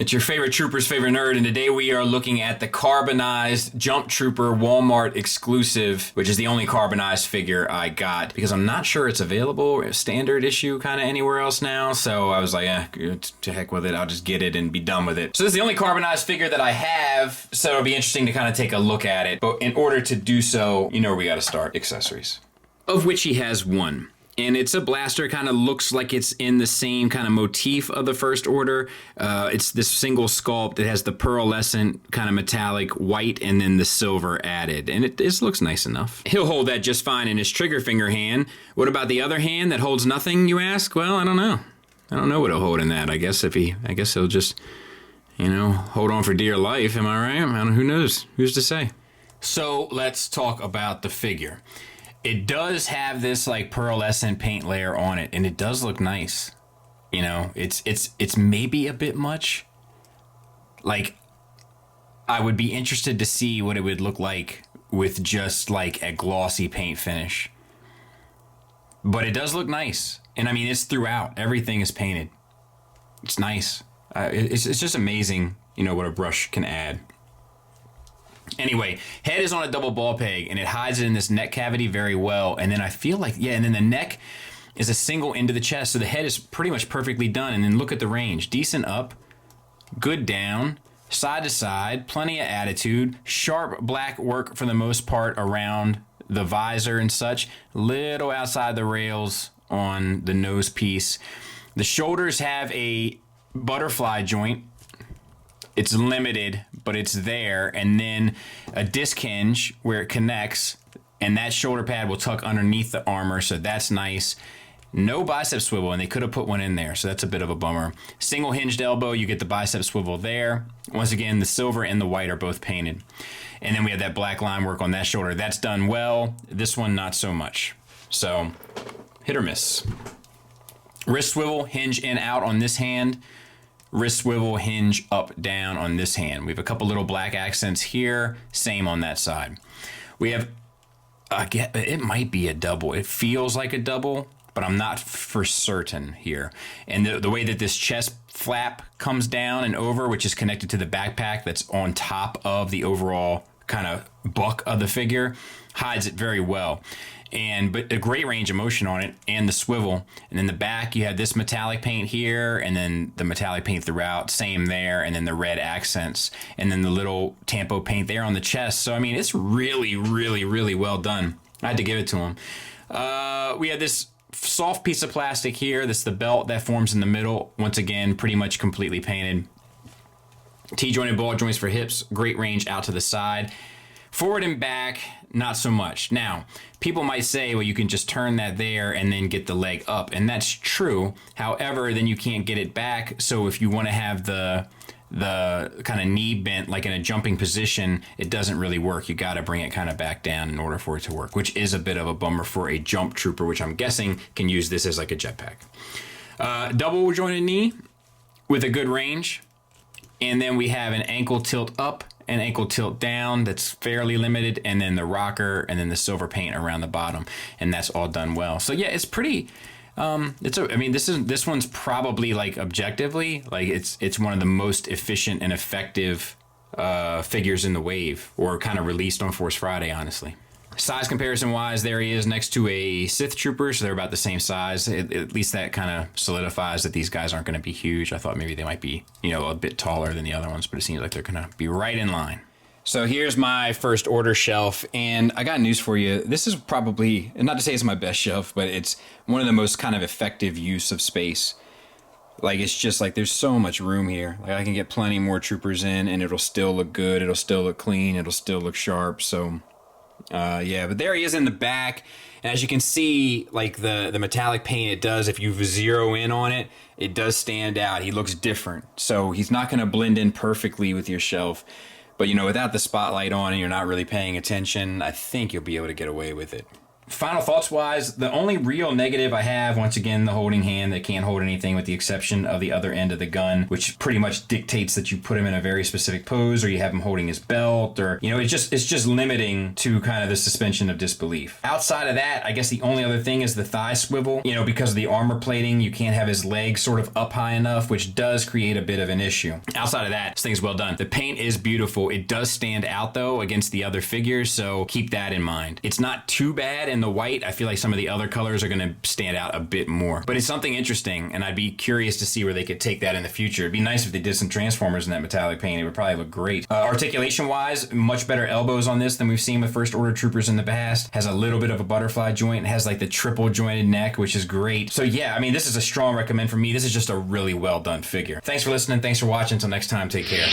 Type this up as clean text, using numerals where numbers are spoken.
It's your favorite trooper's favorite nerd, and today we are looking at the Carbonized JetTrooper Walmart exclusive, which is the only Carbonized figure I got because I'm not sure it's available standard issue kind of anywhere else now. So I was like, to heck with it, I'll just get it and be done with it. So this is the only Carbonized figure that I have, so it'll be interesting to kind of take a look at it. But in order to do so, you know where we got to start: accessories, of which he has one. And it's a blaster, kind of looks like it's in the same kind of motif of the First Order. It's this single sculpt that has the pearlescent kind of metallic white and then the silver added. And it just looks nice enough. He'll hold that just fine in his trigger finger hand. What about the other hand that holds nothing, you ask? Well, I don't know. I don't know what he'll hold in that. I guess he'll just, hold on for dear life. Am I right? Who knows? Who's to say? So let's talk about the figure. It does have this like pearlescent paint layer on it, and it does look nice. It's maybe a bit much. Like, I would be interested to see what it would look like with just like a glossy paint finish. But it does look nice, and I mean it's throughout. Everything is painted. It's nice. It's just amazing, what a brush can add. Anyway, head is on a double ball peg, and it hides it in this neck cavity very well. And then I feel like, and then the neck is a single into the chest, so the head is pretty much perfectly done. And then look at the range. Decent up, good down, side to side, plenty of attitude, sharp black work for the most part around the visor and such, little outside the rails on the nose piece. The shoulders have a butterfly joint. It's limited, but it's there. And then a disc hinge where it connects, and that shoulder pad will tuck underneath the armor, so that's nice. No bicep swivel, and they could have put one in there, so that's a bit of a bummer. Single hinged elbow, you get the bicep swivel there. Once again, the silver and the white are both painted. And then we have that black line work on that shoulder. That's done well. This one, not so much. So, hit or miss. Wrist swivel, hinge in, out on this hand. Wrist swivel, hinge up, down on this hand. We have a couple little black accents here, same on that side. We have, it might be a double. It feels like a double, but I'm not for certain here. And the way that this chest flap comes down and over, which is connected to the backpack that's on top of the overall kind of buck of the figure, hides it very well. But a great range of motion on it, and the swivel. And then the back, you have this metallic paint here, and then the metallic paint throughout, same there, and then the red accents, and then the little tampo paint there on the chest. So, I mean, it's really, really, really well done. I had to give it to him. We have this soft piece of plastic here. That's the belt that forms in the middle. Once again, pretty much completely painted. T-jointed ball joints for hips. Great range out to the side. Forward and back, not so much. Now, people might say, well, you can just turn that there and then get the leg up, and that's true. However, then you can't get it back, so if you want to have the kind of knee bent like in a jumping position, it doesn't really work. You got to bring it kind of back down in order for it to work, which is a bit of a bummer for a jump trooper, which I'm guessing can use this as like a jetpack. Double jointed knee with a good range, and then we have an ankle tilt up, an ankle tilt down that's fairly limited, and then the rocker, and then the silver paint around the bottom, and that's all done well. So yeah, it's pretty. This one's probably like objectively, like it's one of the most efficient and effective figures in the wave, or kind of released on Force Friday, honestly. Size comparison wise, there he is next to a Sith Trooper, so they're about the same size. At least that kind of solidifies that these guys aren't going to be huge. I thought maybe they might be, a bit taller than the other ones, but it seems like they're going to be right in line. So here's my First Order shelf, and I got news for you. This is probably, not to say it's my best shelf, but it's one of the most kind of effective use of space. Like, it's just like there's so much room here. Like, I can get plenty more troopers in, and it'll still look good. It'll still look clean. It'll still look sharp. So, but there he is in the back. And as you can see, like the metallic paint it does, if you zero in on it, it does stand out. He looks different. So he's not going to blend in perfectly with your shelf. But, without the spotlight on and you're not really paying attention, I think you'll be able to get away with it. Final thoughts wise, the only real negative I have, once again, the holding hand that can't hold anything with the exception of the other end of the gun, which pretty much dictates that you put him in a very specific pose, or you have him holding his belt, or, you know, it's just limiting to kind of the suspension of disbelief. Outside of that, I guess the only other thing is the thigh swivel. You know, because of the armor plating, you can't have his legs sort of up high enough, which does create a bit of an issue. Outside of that, this thing's well done. The paint is beautiful. It does stand out though against the other figures, so keep that in mind. It's not too bad in the white. I feel like some of the other colors are going to stand out a bit more, but it's something interesting, and I'd be curious to see where they could take that in the future. It'd be nice if they did some Transformers in that metallic paint. It would probably look great. Articulation wise, much better elbows on this than we've seen with First Order Troopers in the past. Has a little bit of a butterfly joint. It has like the triple jointed neck, which is great. So yeah, I mean, this is a strong recommend for me. This is just a really well done figure. Thanks for listening. Thanks for watching. Until next time, take care.